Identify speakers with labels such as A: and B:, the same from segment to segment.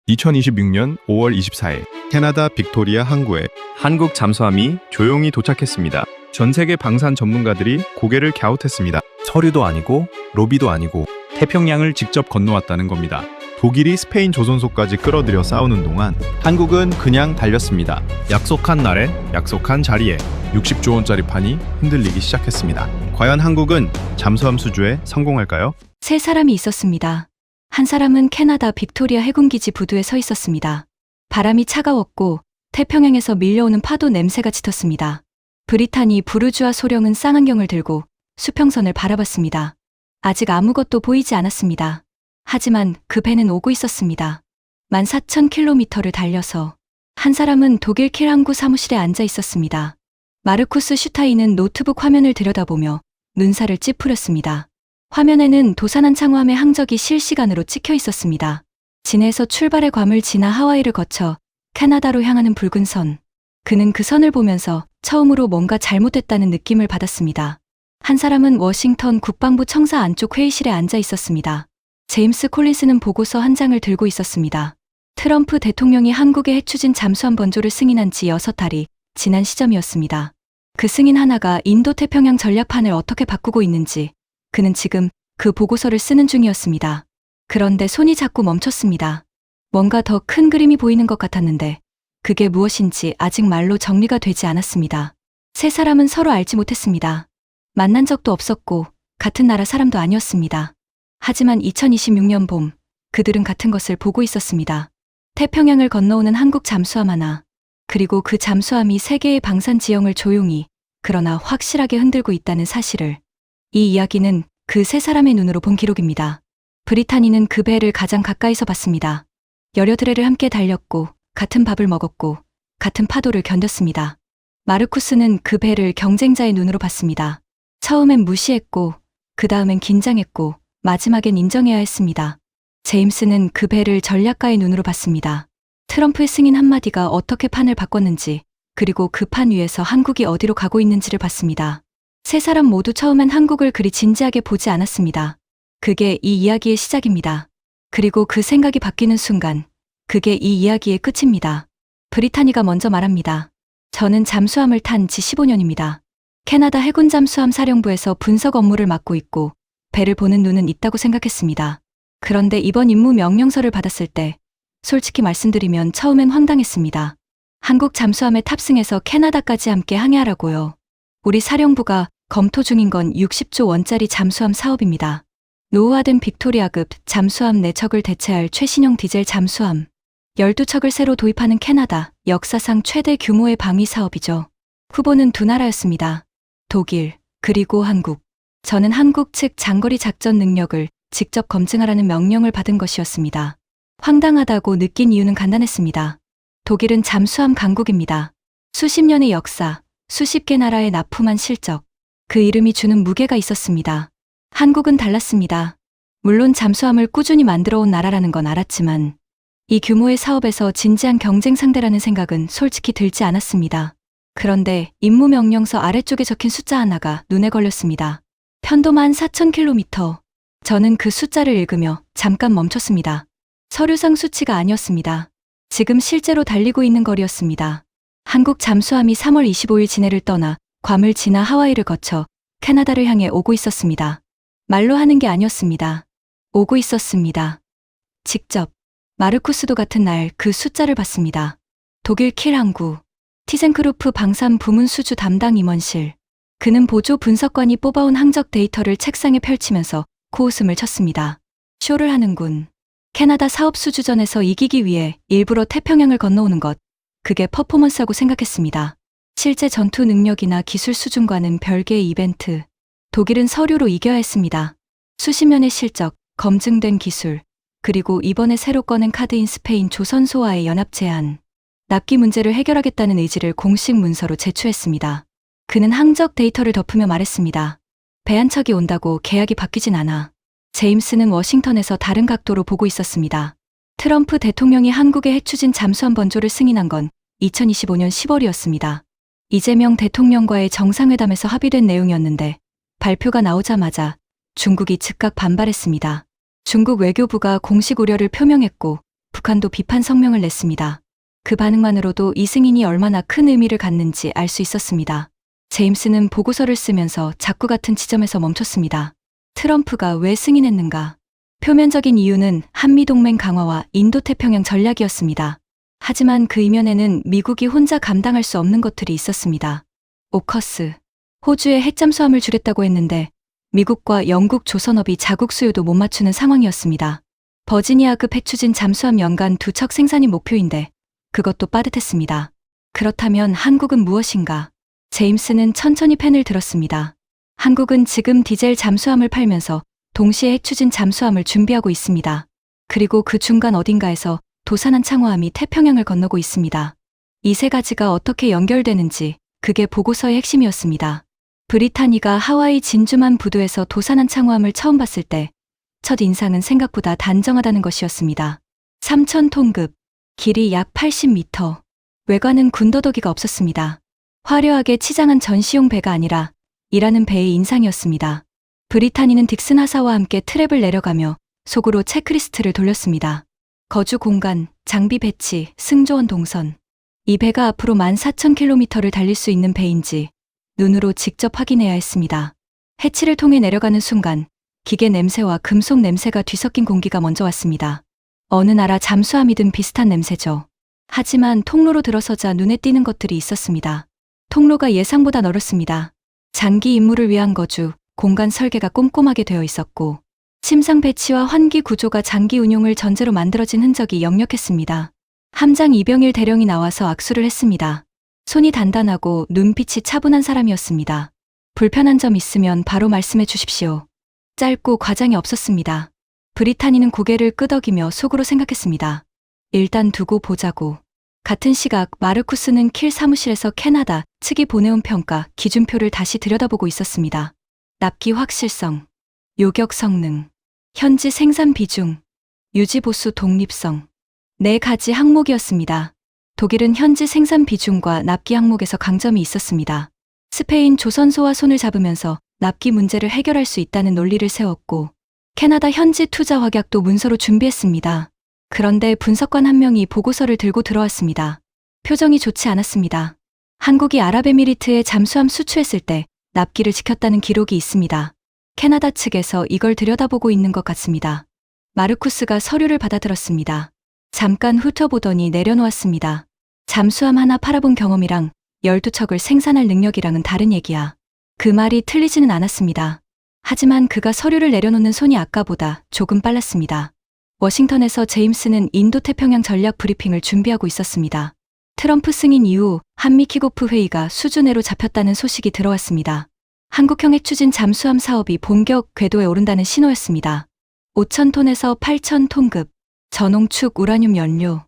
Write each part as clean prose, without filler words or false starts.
A: 2026년 5월 24일
B: 캐나다 빅토리아 항구에
C: 한국 잠수함이 조용히 도착했습니다.
A: 전 세계 방산 전문가들이 고개를 갸웃했습니다.
D: 서류도 아니고 로비도 아니고
A: 태평양을 직접 건너왔다는 겁니다.
B: 독일이 스페인 조선소까지 끌어들여 싸우는 동안 한국은 그냥 달렸습니다.
A: 약속한 날에 약속한 자리에 60조 원짜리 판이 흔들리기 시작했습니다.
B: 과연 한국은 잠수함 수주에 성공할까요?
E: 세 사람이 있었습니다. 한 사람은 캐나다 빅토리아 해군기지 부두에 서 있었습니다. 바람이 차가웠고 태평양에서 밀려오는 파도 냄새가 짙었습니다. 브리타니 부르주아 소령은 쌍안경을 들고 수평선을 바라봤습니다. 아직 아무것도 보이지 않았습니다. 하지만 그 배는 오고 있었습니다. 14,000km를 달려서 한 사람은 독일 킬 항구 사무실에 앉아 있었습니다. 마르쿠스 슈타인은 노트북 화면을 들여다보며 눈살을 찌푸렸습니다. 화면에는 도산한 창호함의 항적이 실시간으로 찍혀 있었습니다. 진해에서 출발의 괌을 지나 하와이를 거쳐 캐나다로 향하는 붉은 선. 그는 그 선을 보면서 처음으로 뭔가 잘못됐다는 느낌을 받았습니다. 한 사람은 워싱턴 국방부 청사 안쪽 회의실에 앉아 있었습니다. 제임스 콜린스는 보고서 한 장을 들고 있었습니다. 트럼프 대통령이 한국의 해추진 잠수함 번조를 승인한 지 6달이 지난 시점이었습니다. 그 승인 하나가 인도태평양 전략판을 어떻게 바꾸고 있는지 그는 지금 그 보고서를 쓰는 중이었습니다. 그런데 손이 자꾸 멈췄습니다. 뭔가 더 큰 그림이 보이는 것 같았는데 그게 무엇인지 아직 말로 정리가 되지 않았습니다. 세 사람은 서로 알지 못했습니다. 만난 적도 없었고 같은 나라 사람도 아니었습니다. 하지만 2026년 봄 그들은 같은 것을 보고 있었습니다. 태평양을 건너오는 한국 잠수함 하나, 그리고 그 잠수함이 세계의 방산 지형을 조용히 그러나 확실하게 흔들고 있다는 사실을. 이 이야기는 그 세 사람의 눈으로 본 기록입니다. 브리타니는 그 배를 가장 가까이서 봤습니다. 여러 드레를 함께 달렸고 같은 밥을 먹었고 같은 파도를 견뎠습니다. 마르쿠스는 그 배를 경쟁자의 눈으로 봤습니다. 처음엔 무시했고 그 다음엔 긴장했고 마지막엔 인정해야 했습니다. 제임스는 그 배를 전략가의 눈으로 봤습니다. 트럼프의 승인 한마디가 어떻게 판을 바꿨는지, 그리고 그 판 위에서 한국이 어디로 가고 있는지를 봤습니다. 세 사람 모두 처음엔 한국을 그리 진지하게 보지 않았습니다. 그게 이 이야기의 시작입니다. 그리고 그 생각이 바뀌는 순간, 그게 이 이야기의 끝입니다. 브리타니가 먼저 말합니다. 저는 잠수함을 탄 지 15년입니다. 캐나다 해군 잠수함 사령부에서 분석 업무를 맡고 있고 배를 보는 눈은 있다고 생각했습니다. 그런데 이번 임무 명령서를 받았을 때 솔직히 말씀드리면 처음엔 황당했습니다. 한국 잠수함에 탑승해서 캐나다까지 함께 항해하라고요. 우리 사령부가 검토 중인 건 60조 원짜리 잠수함 사업입니다. 노후화된 빅토리아급 잠수함 4척을 대체할 최신형 디젤 잠수함 12척을 새로 도입하는 캐나다 역사상 최대 규모의 방위 사업이죠. 후보는 두 나라였습니다. 독일, 그리고 한국. 저는 한국 측 장거리 작전 능력을 직접 검증하라는 명령을 받은 것이었습니다. 황당하다고 느낀 이유는 간단했습니다. 독일은 잠수함 강국입니다. 수십 년의 역사, 수십 개 나라에 납품한 실적, 그 이름이 주는 무게가 있었습니다. 한국은 달랐습니다. 물론 잠수함을 꾸준히 만들어 온 나라라는 건 알았지만 이 규모의 사업에서 진지한 경쟁 상대라는 생각은 솔직히 들지 않았습니다. 그런데 임무 명령서 아래쪽에 적힌 숫자 하나가 눈에 걸렸습니다. 편도만 4,000km. 저는 그 숫자를 읽으며 잠깐 멈췄습니다. 서류상 수치가 아니었습니다. 지금 실제로 달리고 있는 거리였습니다. 한국 잠수함이 3월 25일 진해를 떠나 괌을 지나 하와이를 거쳐 캐나다를 향해 오고 있었습니다. 말로 하는 게 아니었습니다. 오고 있었습니다. 직접. 마르쿠스도 같은 날 그 숫자를 봤습니다. 독일 킬 항구. 티센크루프 방산 부문 수주 담당 임원실. 그는 보조 분석관이 뽑아온 항적 데이터를 책상에 펼치면서 코웃음을 쳤습니다. 쇼를 하는군. 캐나다 사업 수주전에서 이기기 위해 일부러 태평양을 건너오는 것. 그게 퍼포먼스라고 생각했습니다. 실제 전투 능력이나 기술 수준과는 별개의 이벤트. 독일은 서류로 이겨야 했습니다. 수십 년의 실적, 검증된 기술, 그리고 이번에 새로 꺼낸 카드인 스페인 조선소와의 연합 제안. 납기 문제를 해결하겠다는 의지를 공식 문서로 제출했습니다. 그는 항적 데이터를 덮으며 말했습니다. 배 한 척이 온다고 계약이 바뀌진 않아. 제임스는 워싱턴에서 다른 각도로 보고 있었습니다. 트럼프 대통령이 한국의 해추진 잠수함 번조를 승인한 건 2025년 10월이었습니다. 이재명 대통령과의 정상회담에서 합의된 내용이었는데 발표가 나오자마자 중국이 즉각 반발했습니다. 중국 외교부가 공식 우려를 표명했고 북한도 비판 성명을 냈습니다. 그 반응만으로도 이 승인이 얼마나 큰 의미를 갖는지 알 수 있었습니다. 제임스는 보고서를 쓰면서 작구 같은 지점에서 멈췄습니다. 트럼프가 왜 승인했는가? 표면적인 이유는 한미동맹 강화와 인도태평양 전략이었습니다. 하지만 그 이면에는 미국이 혼자 감당할 수 없는 것들이 있었습니다. 오커스, 호주에 핵잠수함을 주겠다고 했는데 미국과 영국 조선업이 자국 수요도 못 맞추는 상황이었습니다. 버지니아급 핵추진 잠수함 연간 2척 생산이 목표인데 그것도 빠듯했습니다. 그렇다면 한국은 무엇인가? 제임스는 천천히 펜을 들었습니다. 한국은 지금 디젤 잠수함을 팔면서 동시에 핵추진 잠수함을 준비하고 있습니다. 그리고 그 중간 어딘가에서 도산한 창호함이 태평양을 건너고 있습니다. 이 세 가지가 어떻게 연결되는지 그게 보고서의 핵심이었습니다. 브리타니가 하와이 진주만 부두에서 도산한 창호함을 처음 봤을 때 첫 인상은 생각보다 단정하다는 것이었습니다. 3,000톤급, 길이 약 80m, 외관은 군더더기가 없었습니다. 화려하게 치장한 전시용 배가 아니라 일하는 배의 인상이었습니다. 브리타니는 딕슨 하사와 함께 트랩을 내려가며 속으로 체크리스트를 돌렸습니다. 거주 공간, 장비 배치, 승조원 동선. 이 배가 앞으로 14,000km를 달릴 수 있는 배인지 눈으로 직접 확인해야 했습니다. 해치를 통해 내려가는 순간 기계 냄새와 금속 냄새가 뒤섞인 공기가 먼저 왔습니다. 어느 나라 잠수함이든 비슷한 냄새죠. 하지만 통로로 들어서자 눈에 띄는 것들이 있었습니다. 통로가 예상보다 넓었습니다. 장기 임무를 위한 거주, 공간 설계가 꼼꼼하게 되어 있었고 침상 배치와 환기 구조가 장기 운용을 전제로 만들어진 흔적이 역력했습니다. 함장 이병일 대령이 나와서 악수를 했습니다. 손이 단단하고 눈빛이 차분한 사람이었습니다. 불편한 점 있으면 바로 말씀해 주십시오. 짧고 과장이 없었습니다. 브리타니는 고개를 끄덕이며 속으로 생각했습니다. 일단 두고 보자고. 같은 시각 마르쿠스는 킬 사무실에서 캐나다 측이 보내온 평가 기준표를 다시 들여다보고 있었습니다. 납기 확실성, 요격 성능, 현지 생산 비중, 유지 보수 독립성. 4가지 항목이었습니다. 독일은 현지 생산 비중과 납기 항목에서 강점이 있었습니다. 스페인 조선소와 손을 잡으면서 납기 문제를 해결할 수 있다는 논리를 세웠고 캐나다 현지 투자 확약도 문서로 준비했습니다. 그런데 분석관 한 명이 보고서를 들고 들어왔습니다. 표정이 좋지 않았습니다. 한국이 아랍에미리트에 잠수함 수출했을 때 납기를 지켰다는 기록이 있습니다. 캐나다 측에서 이걸 들여다보고 있는 것 같습니다. 마르쿠스가 서류를 받아들었습니다. 잠깐 훑어보더니 내려놓았습니다. 잠수함 하나 팔아본 경험이랑 12척을 생산할 능력이랑은 다른 얘기야. 그 말이 틀리지는 않았습니다. 하지만 그가 서류를 내려놓는 손이 아까보다 조금 빨랐습니다. 워싱턴에서 제임스는 인도태평양 전략 브리핑을 준비하고 있었습니다. 트럼프 승인 이후 한미 킥오프 회의가 수준으로 잡혔다는 소식이 들어왔습니다. 한국형 핵추진 잠수함 사업이 본격 궤도에 오른다는 신호였습니다. 5,000톤에서 8,000톤급, 전홍축 우라늄 연료,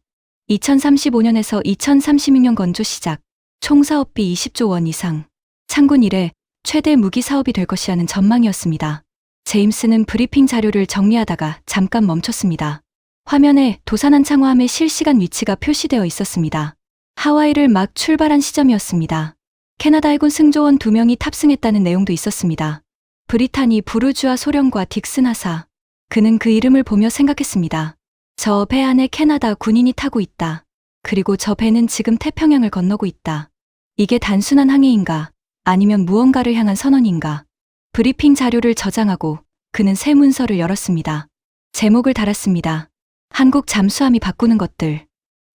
E: 2035년에서 2036년 건조 시작, 총 사업비 20조 원 이상, 창군 이래 최대 무기 사업이 될 것이라는 전망이었습니다. 제임스는 브리핑 자료를 정리하다가 잠깐 멈췄습니다. 화면에 도산한 창호함의 실시간 위치가 표시되어 있었습니다. 하와이를 막 출발한 시점이었습니다. 캐나다 해군 승조원 2명이 탑승했다는 내용도 있었습니다. 브리타니 부르주아 소령과 딕슨 하사. 그는 그 이름을 보며 생각했습니다. 저 배 안에 캐나다 군인이 타고 있다. 그리고 저 배는 지금 태평양을 건너고 있다. 이게 단순한 항해인가? 아니면 무언가를 향한 선언인가? 브리핑 자료를 저장하고 그는 새 문서를 열었습니다. 제목을 달았습니다. 한국 잠수함이 바꾸는 것들.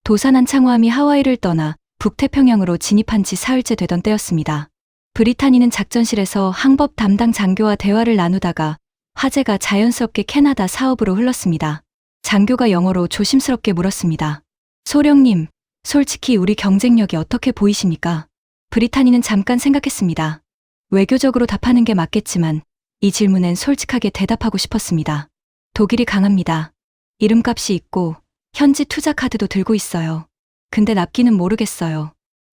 E: 도산한 창호함이 하와이를 떠나 북태평양으로 진입한 지 사흘째 되던 때였습니다. 브리타니는 작전실에서 항법 담당 장교와 대화를 나누다가 화제가 자연스럽게 캐나다 사업으로 흘렀습니다. 장교가 영어로 조심스럽게 물었습니다. 소령님, 솔직히 우리 경쟁력이 어떻게 보이십니까? 브리타니는 잠깐 생각했습니다. 외교적으로 답하는 게 맞겠지만 이 질문엔 솔직하게 대답하고 싶었습니다. 독일이 강합니다. 이름값이 있고 현지 투자 카드도 들고 있어요. 근데 납기는 모르겠어요.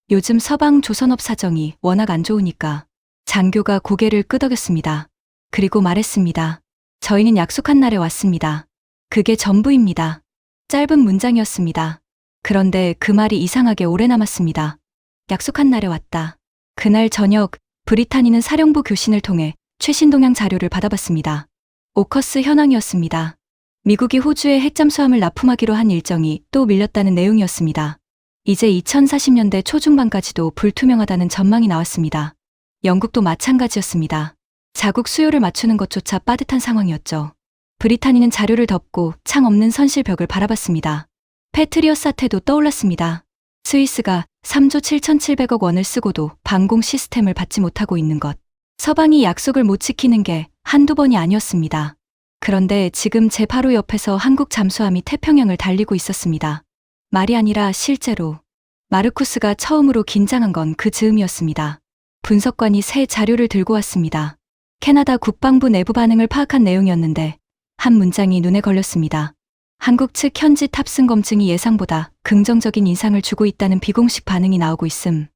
E: 요즘 서방 조선업 사정이 워낙 안 좋으니까. 장교가 고개를 끄덕였습니다. 그리고 말했습니다. 저희는 약속한 날에 왔습니다. 그게 전부입니다. 짧은 문장이었습니다. 그런데 그 말이 이상하게 오래 남았습니다. 약속한 날에 왔다. 그날 저녁 브리타니는 사령부 교신을 통해 최신 동향 자료를 받아봤습니다. 오커스 현황이었습니다. 미국이 호주에 핵잠수함을 납품하기로 한 일정이 또 밀렸다는 내용이었습니다. 이제 2040년대 초중반까지도 불투명하다는 전망이 나왔습니다. 영국도 마찬가지였습니다. 자국 수요를 맞추는 것조차 빠듯한 상황이었죠. 브리타니는 자료를 덮고 창 없는 선실벽을 바라봤습니다. 패트리엇 사태도 떠올랐습니다. 스위스가 3조 7,700억 원을 쓰고도 방공 시스템을 받지 못하고 있는 것. 서방이 약속을 못 지키는 게 한두 번이 아니었습니다. 그런데 지금 제 바로 옆에서 한국 잠수함이 태평양을 달리고 있었습니다. 말이 아니라 실제로. 마르쿠스가 처음으로 긴장한 건 그 즈음이었습니다. 분석관이 새 자료를 들고 왔습니다. 캐나다 국방부 내부 반응을 파악한 내용이었는데 한 문장이 눈에 걸렸습니다. 한국 측 현지 탑승 검증이 예상보다 긍정적인 인상을 주고 있다는 비공식 반응이 나오고 있음.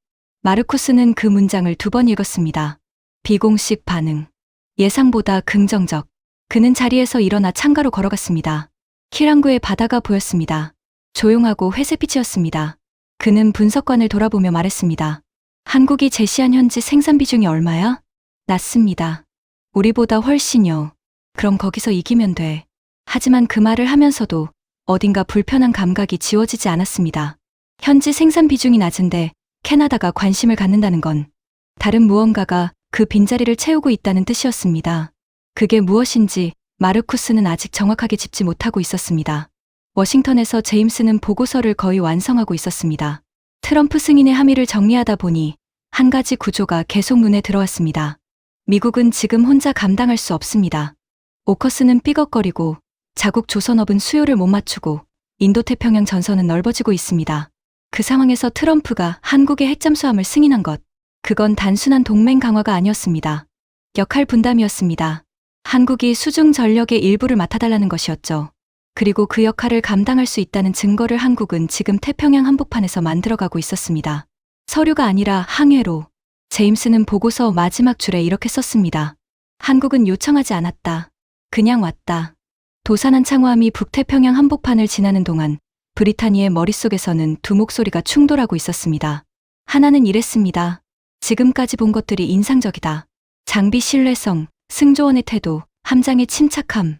E: 마르쿠스는 그 문장을 2번 읽었습니다. 비공식 반응. 예상보다 긍정적. 그는 자리에서 일어나 창가로 걸어갔습니다. 키랑구의 바다가 보였습니다. 조용하고 회색빛이었습니다. 그는 분석관을 돌아보며 말했습니다. 한국이 제시한 현지 생산 비중이 얼마야? 낮습니다. 우리보다 훨씬요. 그럼 거기서 이기면 돼. 하지만 그 말을 하면서도 어딘가 불편한 감각이 지워지지 않았습니다. 현지 생산 비중이 낮은데 캐나다가 관심을 갖는다는 건 다른 무언가가 그 빈자리를 채우고 있다는 뜻이었습니다. 그게 무엇인지 마르쿠스는 아직 정확하게 짚지 못하고 있었습니다. 워싱턴에서 제임스는 보고서를 거의 완성하고 있었습니다. 트럼프 승인의 함의를 정리하다 보니 한 가지 구조가 계속 눈에 들어왔습니다. 미국은 지금 혼자 감당할 수 없습니다. 오커스는 삐걱거리고 자국 조선업은 수요를 못 맞추고 인도태평양 전선은 넓어지고 있습니다. 그 상황에서 트럼프가 한국의 핵잠수함을 승인한 것, 그건 단순한 동맹 강화가 아니었습니다. 역할 분담이었습니다. 한국이 수중 전력의 일부를 맡아달라는 것이었죠. 그리고 그 역할을 감당할 수 있다는 증거를 한국은 지금 태평양 한복판에서 만들어가고 있었습니다. 서류가 아니라 항해로. 제임스는 보고서 마지막 줄에 이렇게 썼습니다. 한국은 요청하지 않았다. 그냥 왔다. 도산한 창호함이 북태평양 한복판을 지나는 동안 브리타니의 머릿속에서는 2 목소리가 충돌하고 있었습니다. 하나는 이랬습니다. 지금까지 본 것들이 인상적이다. 장비 신뢰성, 승조원의 태도, 함장의 침착함.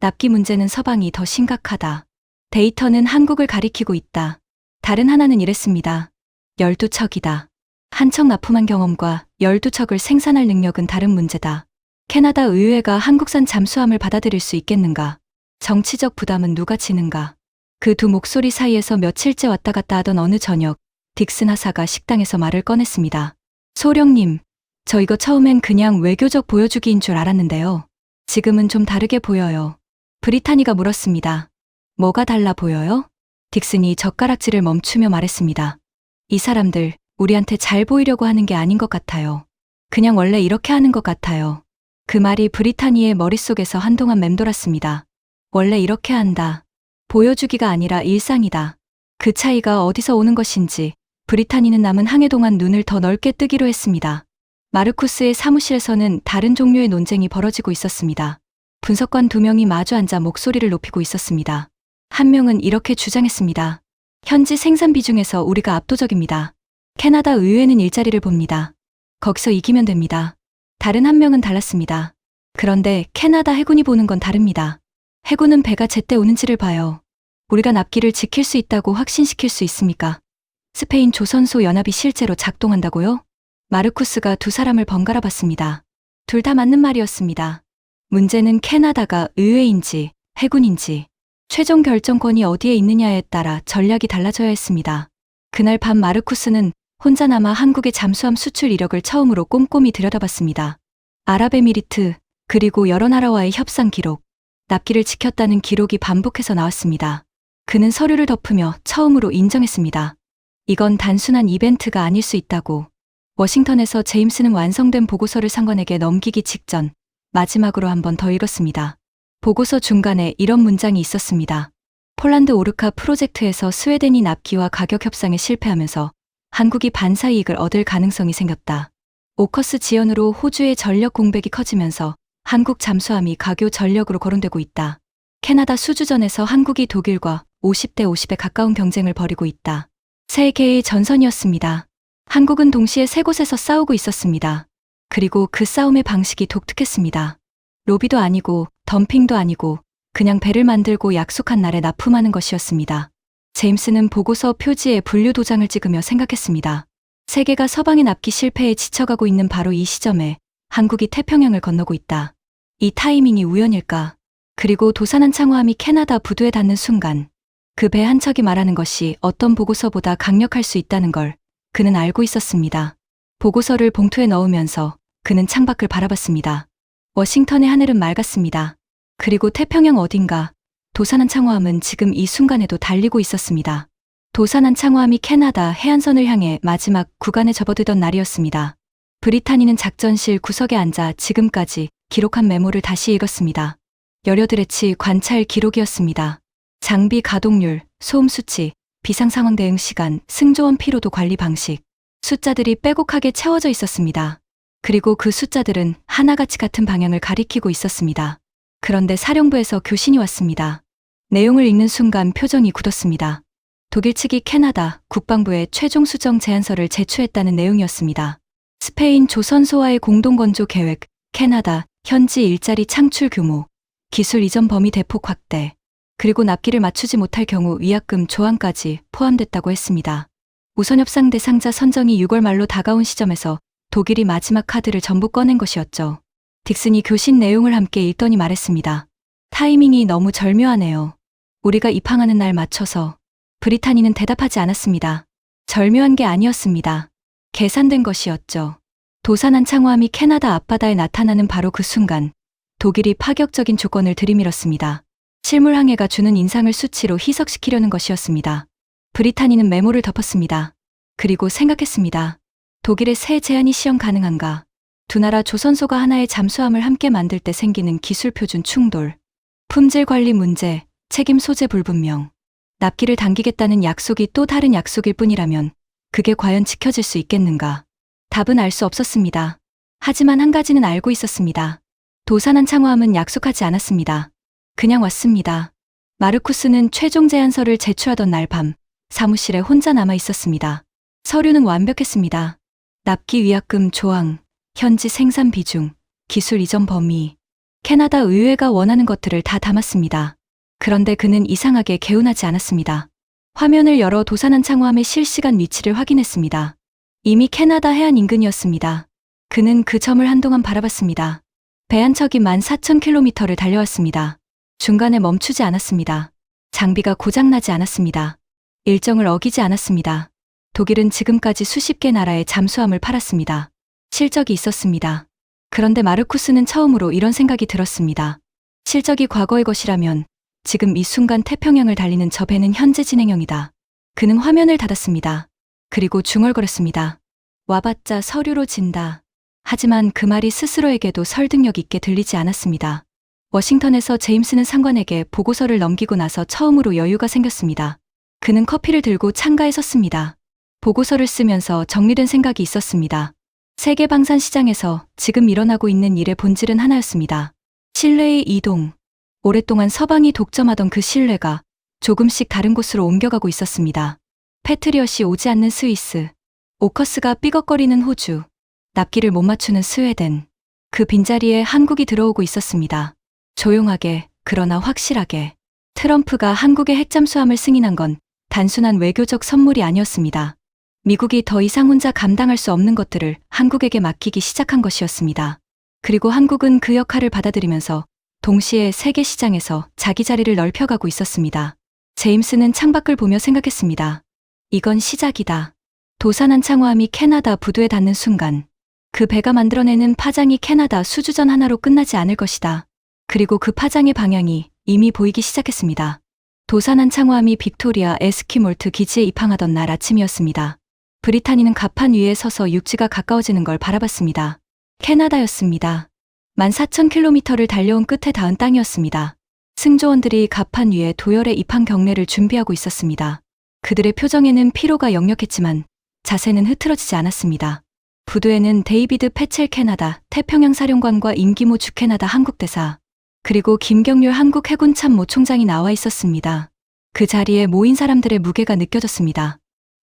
E: 납기 문제는 서방이 더 심각하다. 데이터는 한국을 가리키고 있다. 다른 하나는 이랬습니다. 12척이다. 한 척 납품한 경험과 12척을 생산할 능력은 다른 문제다. 캐나다 의회가 한국산 잠수함을 받아들일 수 있겠는가? 정치적 부담은 누가 지는가? 그 2 목소리 사이에서 며칠째 왔다 갔다 하던 어느 저녁, 딕슨 하사가 식당에서 말을 꺼냈습니다. 소령님, 저 이거 처음엔 그냥 외교적 보여주기인 줄 알았는데요. 지금은 좀 다르게 보여요. 브리타니가 물었습니다. 뭐가 달라 보여요? 딕슨이 젓가락질을 멈추며 말했습니다. 이 사람들, 우리한테 잘 보이려고 하는 게 아닌 것 같아요. 그냥 원래 이렇게 하는 것 같아요. 그 말이 브리타니의 머릿속에서 한동안 맴돌았습니다. 원래 이렇게 한다. 보여주기가 아니라 일상이다. 그 차이가 어디서 오는 것인지 브리타니는 남은 항해 동안 눈을 더 넓게 뜨기로 했습니다. 마르쿠스의 사무실에서는 다른 종류의 논쟁이 벌어지고 있었습니다. 분석관 2명이 마주 앉아 목소리를 높이고 있었습니다. 한 명은 이렇게 주장했습니다. 현지 생산 비중에서 우리가 압도적입니다. 캐나다 의회는 일자리를 봅니다. 거기서 이기면 됩니다. 다른 한 명은 달랐습니다. 그런데 캐나다 해군이 보는 건 다릅니다. 해군은 배가 제때 오는지를 봐요. 우리가 납기를 지킬 수 있다고 확신시킬 수 있습니까? 스페인 조선소 연합이 실제로 작동한다고요? 마르쿠스가 2 사람을 번갈아 봤습니다. 둘 다 맞는 말이었습니다. 문제는 캐나다가 의회인지 해군인지 최종 결정권이 어디에 있느냐에 따라 전략이 달라져야 했습니다. 그날 밤 마르쿠스는 혼자 남아 한국의 잠수함 수출 이력을 처음으로 꼼꼼히 들여다봤습니다. 아랍에미리트, 그리고 여러 나라와의 협상 기록, 납기를 지켰다는 기록이 반복해서 나왔습니다. 그는 서류를 덮으며 처음으로 인정했습니다. 이건 단순한 이벤트가 아닐 수 있다고. 워싱턴에서 제임스는 완성된 보고서를 상관에게 넘기기 직전 마지막으로 한 번 더 읽었습니다. 보고서 중간에 이런 문장이 있었습니다. 폴란드 오르카 프로젝트에서 스웨덴이 납기와 가격 협상에 실패하면서 한국이 반사 이익을 얻을 가능성이 생겼다. 오커스 지연으로 호주의 전력 공백이 커지면서 한국 잠수함이 가교 전력으로 거론되고 있다. 캐나다 수주전에서 한국이 독일과 50대 50에 가까운 경쟁을 벌이고 있다. 세 개의 전선이었습니다. 한국은 동시에 3곳에서 싸우고 있었습니다. 그리고 그 싸움의 방식이 독특했습니다. 로비도 아니고 덤핑도 아니고 그냥 배를 만들고 약속한 날에 납품하는 것이었습니다. 제임스는 보고서 표지에 분류 도장을 찍으며 생각했습니다. 세계가 서방의 납기 실패에 지쳐가고 있는 바로 이 시점에 한국이 태평양을 건너고 있다. 이 타이밍이 우연일까? 그리고 도산한 창호함이 캐나다 부두에 닿는 순간 그 배 한 척이 말하는 것이 어떤 보고서보다 강력할 수 있다는 걸 그는 알고 있었습니다. 보고서를 봉투에 넣으면서 그는 창밖을 바라봤습니다. 워싱턴의 하늘은 맑았습니다. 그리고 태평양 어딘가 도산한 창호함은 지금 이 순간에도 달리고 있었습니다. 도산한 창호함이 캐나다 해안선을 향해 마지막 구간에 접어들던 날이었습니다. 브리타니는 작전실 구석에 앉아 지금까지 기록한 메모를 다시 읽었습니다. 여려드레치 관찰 기록이었습니다. 장비 가동률, 소음 수치, 비상 상황 대응 시간, 승조원 피로도 관리 방식. 숫자들이 빼곡하게 채워져 있었습니다. 그리고 그 숫자들은 하나같이 같은 방향을 가리키고 있었습니다. 그런데 사령부에서 교신이 왔습니다. 내용을 읽는 순간 표정이 굳었습니다. 독일 측이 캐나다 국방부에 최종 수정 제안서를 제출했다는 내용이었습니다. 스페인 조선소와의 공동건조 계획, 캐나다 현지 일자리 창출 규모, 기술 이전 범위 대폭 확대, 그리고 납기를 맞추지 못할 경우 위약금 조항까지 포함됐다고 했습니다. 우선협상 대상자 선정이 6월 말로 다가온 시점에서 독일이 마지막 카드를 전부 꺼낸 것이었죠. 딕슨이 교신 내용을 함께 읽더니 말했습니다. 타이밍이 너무 절묘하네요. 우리가 입항하는 날 맞춰서. 브리타니는 대답하지 않았습니다. 절묘한 게 아니었습니다. 계산된 것이었죠. 도산한 창호함이 캐나다 앞바다에 나타나는 바로 그 순간 독일이 파격적인 조건을 들이밀었습니다. 실물 항해가 주는 인상을 수치로 희석시키려는 것이었습니다. 브리타니는 메모를 덮었습니다. 그리고 생각했습니다. 독일의 새 제안이 시험 가능한가? 두 나라 조선소가 하나의 잠수함을 함께 만들 때 생기는 기술 표준 충돌, 품질 관리 문제, 책임 소재 불분명, 납기를 당기겠다는 약속이 또 다른 약속일 뿐이라면 그게 과연 지켜질 수 있겠는가? 답은 알 수 없었습니다. 하지만 한 가지는 알고 있었습니다. 도산한 창호함은 약속하지 않았습니다. 그냥 왔습니다. 마르쿠스는 최종 제안서를 제출하던 날 밤 사무실에 혼자 남아 있었습니다. 서류는 완벽했습니다. 납기 위약금 조항, 현지 생산 비중, 기술 이전 범위, 캐나다 의회가 원하는 것들을 다 담았습니다. 그런데 그는 이상하게 개운하지 않았습니다. 화면을 열어 도산한 창호함의 실시간 위치를 확인했습니다. 이미 캐나다 해안 인근이었습니다. 그는 그 점을 한동안 바라봤습니다. 배 한 척이 14,000km를 달려왔습니다. 중간에 멈추지 않았습니다. 장비가 고장나지 않았습니다. 일정을 어기지 않았습니다. 독일은 지금까지 수십 개 나라에 잠수함을 팔았습니다. 실적이 있었습니다. 그런데 마르쿠스는 처음으로 이런 생각이 들었습니다. 실적이 과거의 것이라면 지금 이 순간 태평양을 달리는 저 배는 현재 진행형이다. 그는 화면을 닫았습니다. 그리고 중얼거렸습니다. 와봤자 서류로 진다. 하지만 그 말이 스스로에게도 설득력 있게 들리지 않았습니다. 워싱턴에서 제임스는 상관에게 보고서를 넘기고 나서 처음으로 여유가 생겼습니다. 그는 커피를 들고 창가에 섰습니다. 보고서를 쓰면서 정리된 생각이 있었습니다. 세계 방산 시장에서 지금 일어나고 있는 일의 본질은 하나였습니다. 신뢰의 이동. 오랫동안 서방이 독점하던 그 신뢰가 조금씩 다른 곳으로 옮겨가고 있었습니다. 패트리엇이 오지 않는 스위스, 오커스가 삐걱거리는 호주, 납기를 못 맞추는 스웨덴. 그 빈자리에 한국이 들어오고 있었습니다. 조용하게, 그러나 확실하게. 트럼프가 한국의 핵잠수함을 승인한 건 단순한 외교적 선물이 아니었습니다. 미국이 더 이상 혼자 감당할 수 없는 것들을 한국에게 맡기기 시작한 것이었습니다. 그리고 한국은 그 역할을 받아들이면서 동시에 세계 시장에서 자기 자리를 넓혀가고 있었습니다. 제임스는 창밖을 보며 생각했습니다. 이건 시작이다. 도산한 창호함이 캐나다 부두에 닿는 순간 그 배가 만들어내는 파장이 캐나다 수주전 하나로 끝나지 않을 것이다. 그리고 그 파장의 방향이 이미 보이기 시작했습니다. 도산한 창호함이 빅토리아 에스키몰트 기지에 입항하던 날 아침이었습니다. 브리타니는 갑판 위에 서서 육지가 가까워지는 걸 바라봤습니다. 캐나다였습니다. 14,000km를 달려온 끝에 닿은 땅이었습니다. 승조원들이 갑판 위에 도열의 입항 경례를 준비하고 있었습니다. 그들의 표정에는 피로가 역력했지만 자세는 흐트러지지 않았습니다. 부두에는 데이비드 패첼 캐나다 태평양 사령관과 임기모 주 캐나다 한국 대사, 그리고 김경률 한국 해군 참모 총장이 나와 있었습니다. 그 자리에 모인 사람들의 무게가 느껴졌습니다.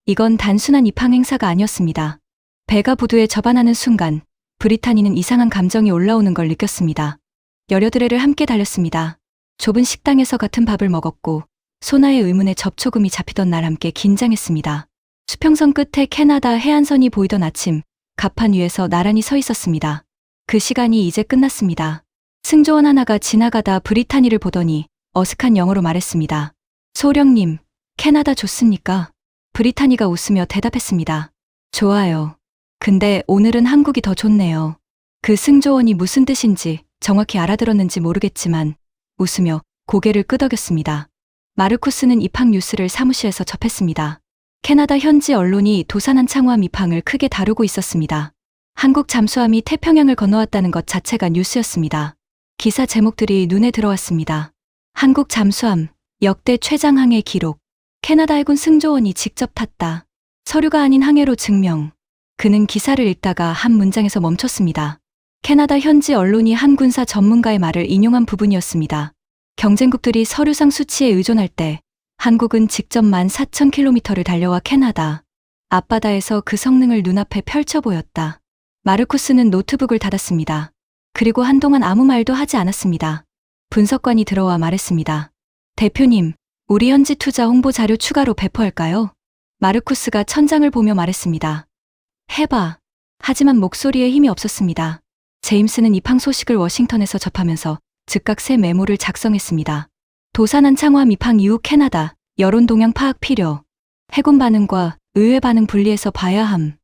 E: 이건 단순한 입항 행사가 아니었습니다. 배가 부두에 접안하는 순간 브리타니는 이상한 감정이 올라오는 걸 느꼈습니다. 여려드레를 함께 달렸습니다. 좁은 식당에서 같은 밥을 먹었고 소나의 의문에 접촉음이 잡히던 날 함께 긴장했습니다. 수평선 끝에 캐나다 해안선이 보이던 아침, 갑판 위에서 나란히 서 있었습니다. 그 시간이 이제 끝났습니다. 승조원 하나가 지나가다 브리타니를 보더니 어색한 영어로 말했습니다. 소령님, 캐나다 좋습니까? 브리타니가 웃으며 대답했습니다. 좋아요. 근데 오늘은 한국이 더 좋네요. 그 승조원이 무슨 뜻인지 정확히 알아들었는지 모르겠지만 웃으며 고개를 끄덕였습니다. 마르쿠스는 입항 뉴스를 사무실에서 접했습니다. 캐나다 현지 언론이 도산한 창호함 입항을 크게 다루고 있었습니다. 한국 잠수함이 태평양을 건너왔다는 것 자체가 뉴스였습니다. 기사 제목들이 눈에 들어왔습니다. 한국 잠수함, 역대 최장항해 기록. 캐나다 해군 승조원이 직접 탔다. 서류가 아닌 항해로 증명. 그는 기사를 읽다가 한 문장에서 멈췄습니다. 캐나다 현지 언론이 한 군사 전문가의 말을 인용한 부분이었습니다. 경쟁국들이 서류상 수치에 의존할 때 한국은 직접 14,000km를 달려와 캐나다 앞바다에서 그 성능을 눈앞에 펼쳐 보였다. 마르쿠스는 노트북을 닫았습니다. 그리고 한동안 아무 말도 하지 않았습니다. 분석관이 들어와 말했습니다. 대표님, 우리 현지 투자 홍보 자료 추가로 배포할까요? 마르쿠스가 천장을 보며 말했습니다. 해봐. 하지만 목소리에 힘이 없었습니다. 제임스는 입항 소식을 워싱턴에서 접하면서 즉각 새 메모를 작성했습니다. 도산한 창호함 입항 이후 캐나다, 여론 동향 파악 필요. 해군 반응과 의회 반응 분리해서 봐야 함.